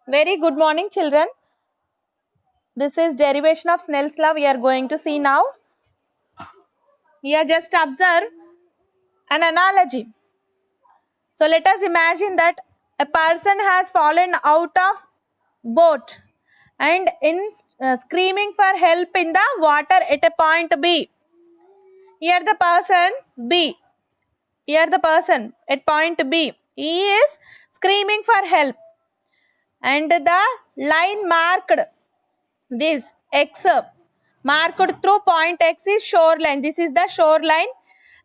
Very good morning, children. This is derivation of Snell's law we are going to see now. Here just observe an analogy. So let us imagine that a person has fallen out of boat and in screaming for help in the water at a point B. Here the person B. Here the person at point B. He is screaming for help. And the line marked this X marked through point X is shoreline. This is the shoreline.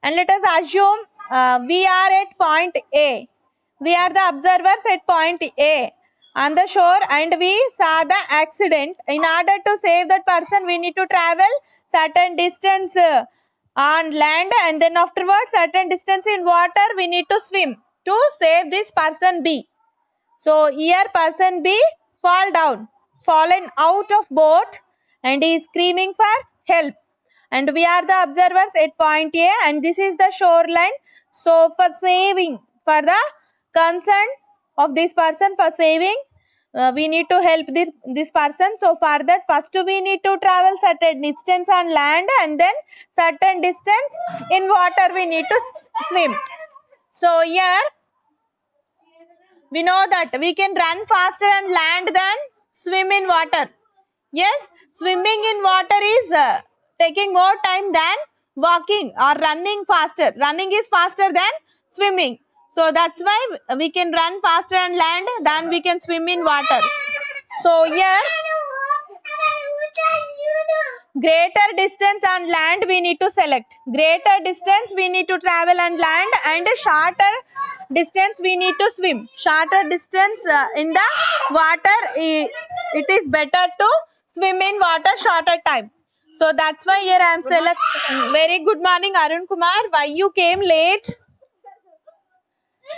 And let us assume we are at point A. We are the observers at point A on the shore and we saw the accident. In order to save that person, we need to travel certain distance on land and then afterwards certain distance in water we need to swim to save this person B. So here person B fallen out of boat and he is screaming for help. And we are the observers at point A and this is the shoreline. So for the concern of this person, for saving, we need to help this person. So for that, first we need to travel certain distance on land and then certain distance in water we need to swim. So here we know that we can run faster on land than swim in water. Yes, swimming in water is taking more time than walking or running faster. Running is faster than swimming. So that's why we can run faster on land than we can swim in water. So here, greater distance on land we need to select. Greater distance we need to travel on land and shorter distance we need to swim. Shorter distance in the water, it is better to swim in water shorter time. So that's why here I am selecting. Very good morning, Arun Kumar. Why you came late?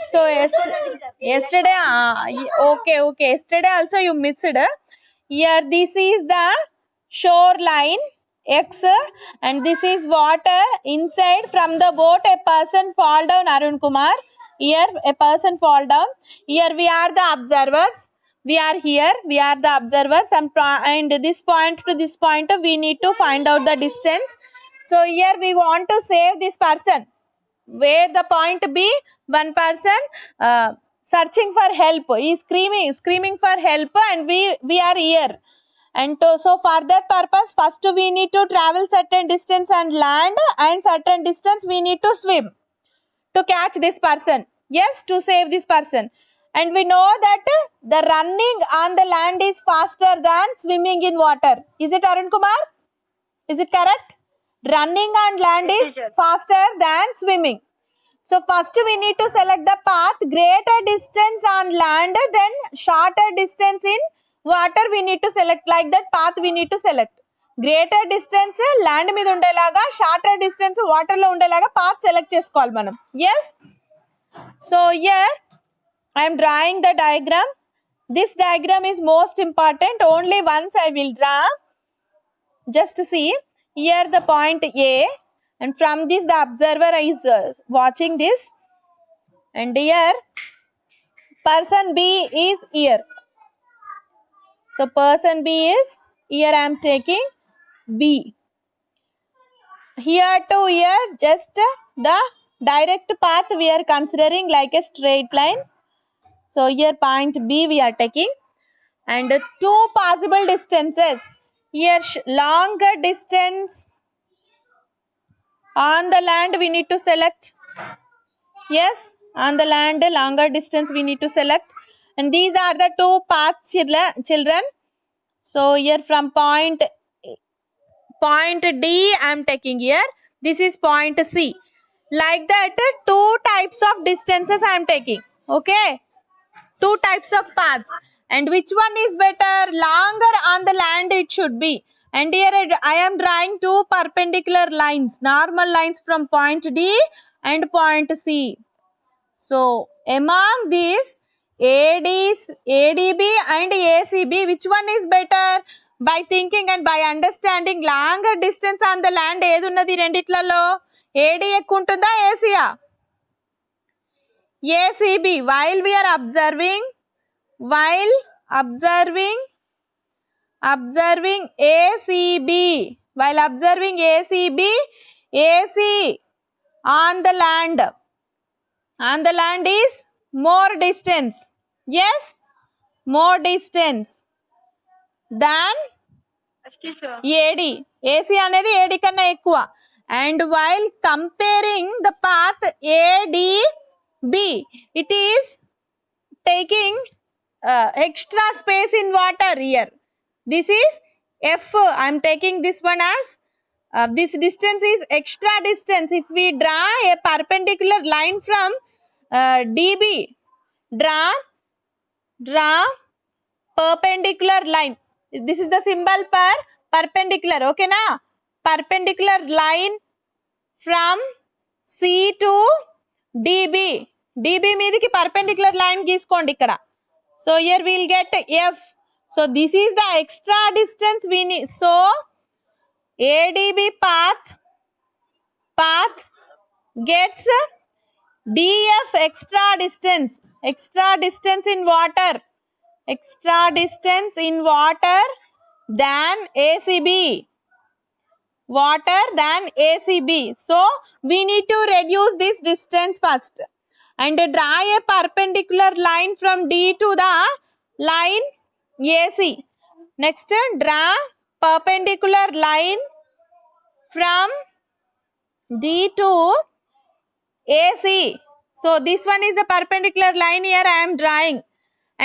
So yesterday, okay. Yesterday also you missed. Here this is the shoreline X and this is water. Inside from the boat a person fall down, Arun Kumar. Here a person fall down. Here we are the observers. We are here. We are the observers and this point to this point we need to find out the distance. So here we want to save this person. Where the point B, one person searching for help. He is screaming for help and we are here. And so for that purpose, first we need to travel certain distance on land and certain distance we need to swim to catch this person. Yes, to save this person. And we know that the running on the land is faster than swimming in water. Is it, Arun Kumar? Is it correct? Running on land is faster than swimming. So first we need to select the path greater distance on land, then shorter distance in water we need to select. Like that path we need to select. Greater distance land మీద ఉండేలాగా, shorter distance water లో ఉండేలాగా path select చేసుకోవాలి మనం. Yes? So here I am drawing the diagram. This diagram is most important. Only once I will draw. Just see. Here the point A and from this the observer is watching this. And here person B is here. So person B is here. I am taking B. Here to here just the direct path we are considering like a straight line. So here point B we are taking and two possible distances. Here longer distance on the land we need to select. Yes, on the land longer distance we need to select. And these are the two paths, children. So here from point D I am taking here. This is point C. Like that, two types of distances I am taking. Okay. Two types of paths. And which one is better? Longer on the land it should be. And here I am drawing two perpendicular lines. Normal lines from point D and point C. So among these ADB and ACB, which one is better? By thinking and by understanding longer distance on the land ఏది ఉన్నది రెండిట్లలో AD ఎక్కువ ఉంటుందా ACయా ACB while we are observing while observing ACB. While observing ACB, AC on the land is more distance. Yes, more distance than AD. AC అనేది AD కన్నా ఎక్కువ. And while comparing the path ADB, it is taking extra space in water here. This is F. I am taking this one as this distance is extra distance. If we draw a perpendicular line from DB, draw perpendicular line. This is the symbol for perpendicular. Okay na? Perpendicular line from C to DB. DB మీదికి perpendicular line గీసుకోండి ఇక్కడ. So here we will get F. So this is the extra distance we need. So ADB path gets DF extra distance in water. Extra distance in water than ACB. So we need to reduce this distance first and draw a perpendicular line from D to the line AC. Next, draw perpendicular line from D to AC. So this one is the perpendicular line here I am drawing.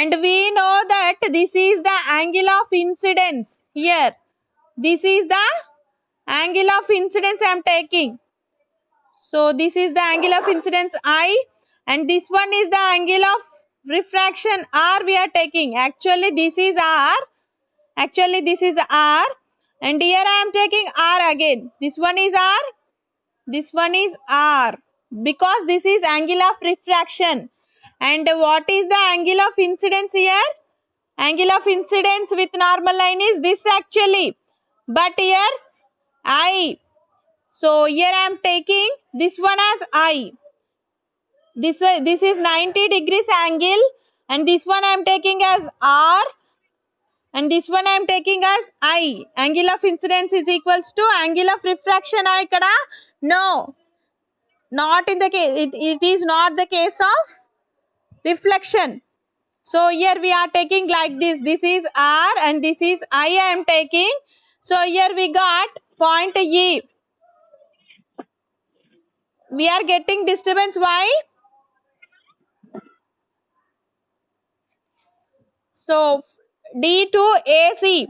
And we know that this is the angle of incidence here. This is the angle of incidence I am taking. So this is the angle of incidence I, and this one is the angle of refraction R we are taking. Actually this is R. And here I am taking R again. This one is R. This one is R. Because this is angle of refraction. And what is the angle of incidence here? Angle of incidence with normal line is this actually. But here I. So here I am taking this one as I. This is 90 degrees angle. And this one I am taking as R. And this one I am taking as I. Angle of incidence is equals to angle of refraction. I kada? No. Not in the case. It is not the case of reflection. So here we are taking like this. This is R and this is I am taking. So here we got point E. We are getting disturbance. Why? So D to AC.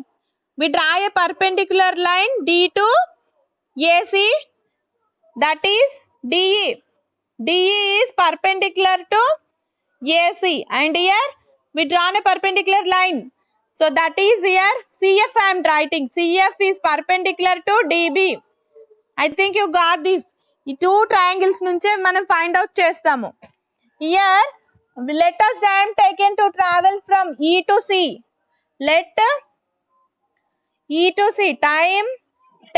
We draw a perpendicular line D to AC. That is DE. DE is perpendicular to AC. And here we draw a perpendicular line. So that is here CF I am writing. CF is perpendicular to DB. I think you got this. ఈ two triangles నుంచే మనం find out చేస్తాము. Here let us time taken to travel from E to C. Let E to C time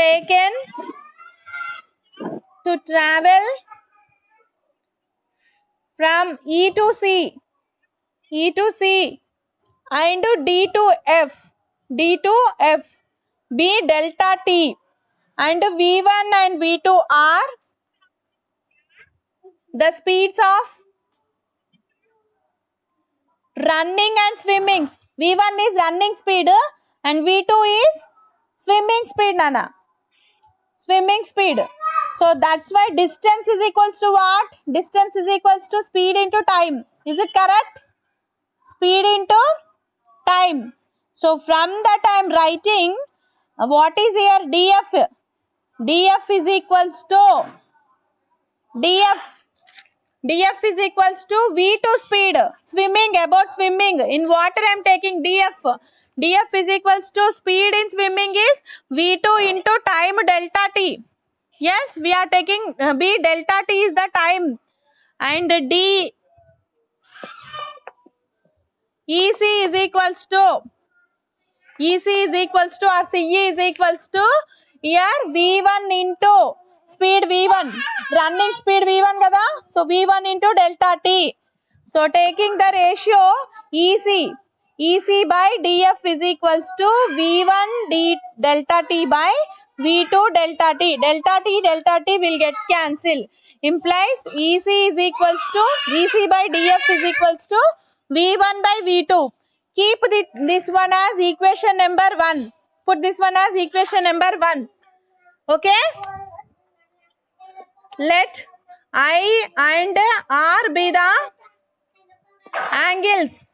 taken to travel from E to C and D to F be delta T, and V1 and V2 are the speeds of running and swimming. V1 is running speed and V2 is swimming speed, Nana. Swimming speed. So that's why distance is equals to what? Distance is equals to speed into time. Is it correct? Speed into time. So from that I am writing what is here? DF. DF is equals to DF is equals to V2 speed. Swimming, about swimming. In water I am taking DF. DF is equals to speed in swimming is V2 into time delta T. Yes, we are taking B delta T is the time. And D EC is equals to or CE is equals to here V1 into speed V1, running speed V1 kada, so V1 into delta T. So taking the ratio EC EC by DF is equals to V1 D delta T by V2 delta T. Delta T will get cancelled. Implies EC is equals to EC by DF is equals to V1 by V2. Keep this one as equation number 1. Put this one as equation number 1. Okay? Let I and R be the angles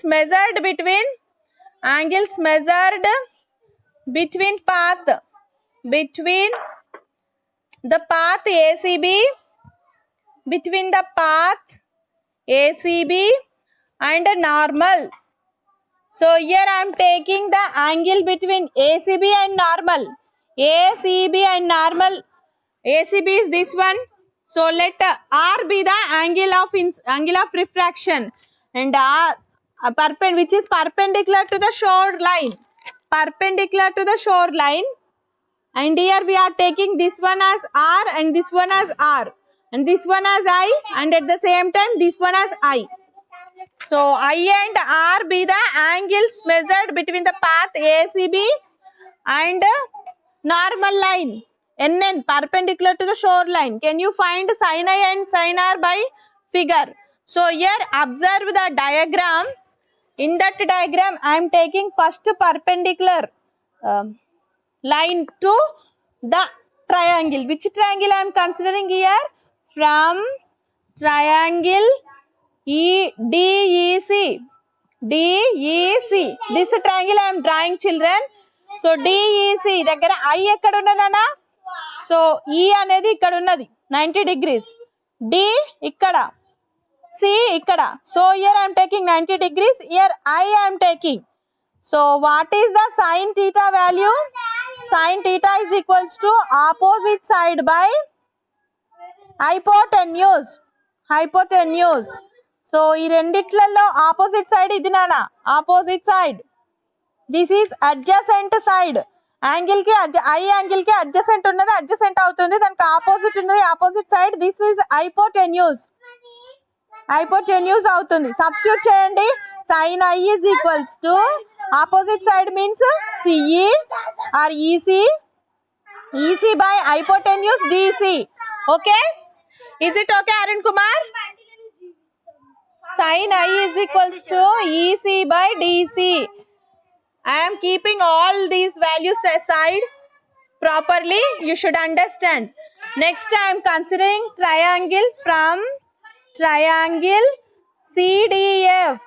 measured between path, between the path ACB, between the path ACB and normal. So here I am taking the angle between ACB and normal. ACB and normal. ACB is this one. So let R be the angle of refraction, and which is perpendicular to the shoreline. Perpendicular to the shoreline. And here we are taking this one as R and this one as R. And this one as I, and at the same time this one as I. So I and R be the angles measured between the path ACB and normal line. NN, perpendicular to the shoreline. Can you find sin I and sin R by figure? So here observe the diagram. In that diagram I am taking first perpendicular line to the triangle. Which triangle I am considering here? From triangle DEC. This triangle I am drawing, children. So DEC దగ్గర I ఎక్కడ ఉన్నదనా? So E అనేది ఇక్కడ ఉన్నది 90 degrees. D ఇక్కడ. C ఇక్కడ. So here I am taking 90 degrees. Here I am taking. So what is the sin theta value? Sin theta is equals to opposite side by hypotenuse. Hypotenuse. So ఈ రెండిట్లలో opposite side ఇది నానా. Opposite side. This is adjacent side. Angle ki I angle ki adjacent unnadi, adjacent avutundi. Daniki opposite unnadi, opposite side. This is hypotenuse. Hypotenuse avutundi. Substitute cheyandi. Sin I is equals to opposite side means CE or EC. EC by hypotenuse DC. Okay? Is it okay, Arun Kumar? Sin I is equals to EC by DC. I am keeping all these values aside properly. You should understand. Next I am considering triangle from triangle CDF.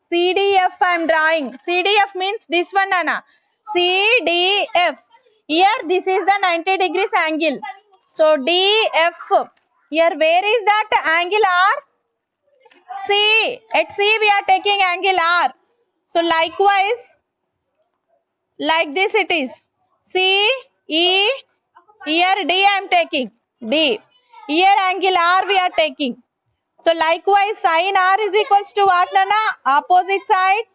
CDF I am drawing. CDF means this one, Anna. CDF. Here this is the 90 degrees angle. So DF. Here where is that angle R? C. At C we are taking angle R. So likewise, like this it is. C, E, here D I am taking. D. Here angle R we are taking. So likewise sin R is equals to what, Nana? Opposite side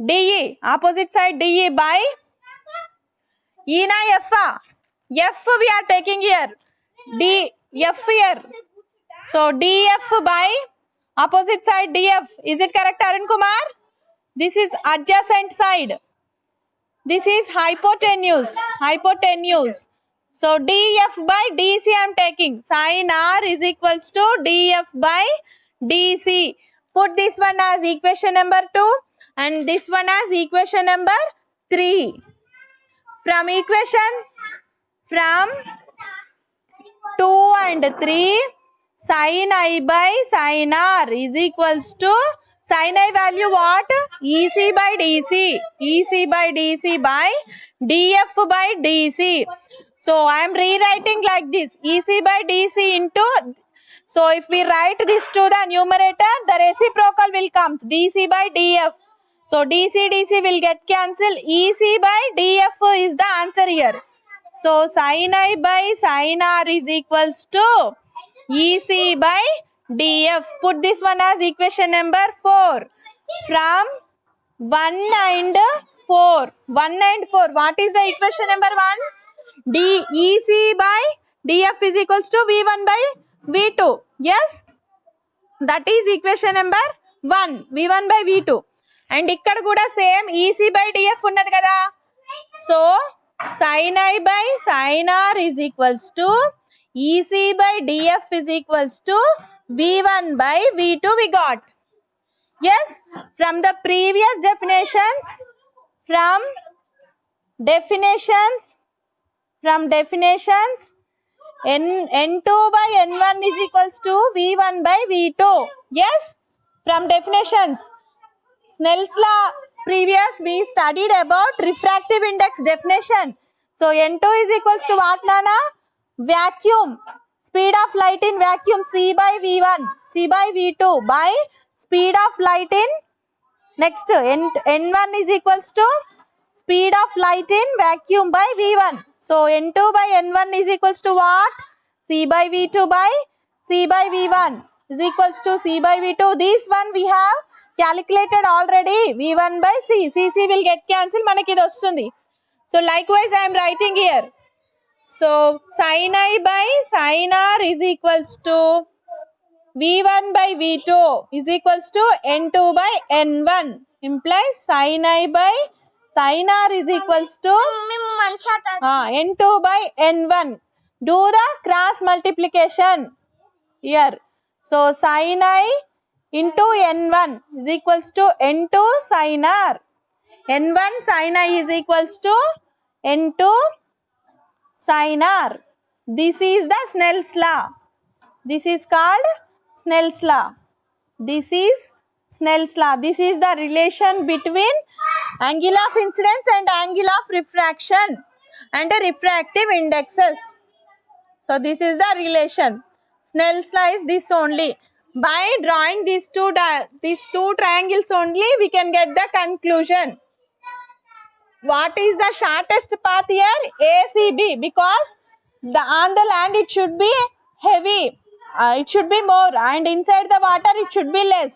DE. Opposite side DE by E na F. F we are taking here. D, F here. So DF by opposite side DF. Is it correct, Arun Kumar? This is adjacent side. This is hypotenuse. Hypotenuse. So DF by DC I am taking. Sin R is equals to DF by DC. Put this one as equation number 2 and this one as equation number 3. From equation from 2 and 3, sin I by sin R is equals to sin I value what? EC by DC. EC by DC by DF by DC. So I am rewriting like this. EC by DC into. So if we write this to the numerator, the reciprocal will come. DC by DF. So DC will get cancelled. EC by DF is the answer here. So sin I by sin R is equals to EC by DF. Put this one as equation number 4. From 1 and 4. 1 and 4. What is the equation number 1? EC by DF is equals to V1 by V2. Yes? That is equation number 1. V1 by V2. And ఇక్కడ కూడా same EC by DF ఉన్నది కదా. So sin I by sin R is equals to EC by DF is equals to V1 by V2 we got. Yes, from the previous definitions, from definitions, N2 by N1 is equals to V1 by V2. Yes, from definitions. Snell's law previous we studied about refractive index definition. So N2 is equals to what, Nana? Vacuum. Speed of light in vacuum C by V1, C by V2 by speed of light in next N1 is equals to speed of light in vacuum by V1. So N2 by N1 is equals to what? C by V2 by C by V1 is equals to C by V2. This one we have calculated already. V1 by C. C will get cancelled. Manaki idu vastundi. So likewise I am writing here. So sin I by sin R is equals to V1 by V2 is equals to N2 by N1 implies sin I by sin R is equals to N2 by N1. Do the cross multiplication here. So sin I into N1 is equals to N2 sin R. N1 sin I is equals to N2 sin R. This is the Snell's law. This is called Snell's law. This is Snell's law. This is the relation between angle of incidence and angle of refraction and the refractive indexes. So this is the relation. Snell's law is this only. By drawing these two triangles only, we can get the conclusion. What is the shortest path here? ACB, because on the land it should be heavy, it should be more, and inside the water it should be less.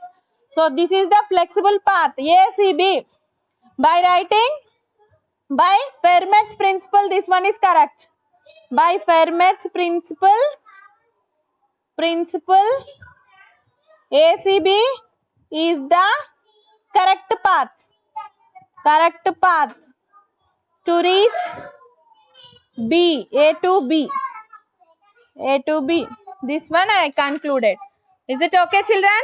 So this is the flexible path ACB. By writing by Fermat's principle, this one is correct. By Fermat's principle ACB is the correct path to reach B, A to B. This one I concluded. Is it okay, children?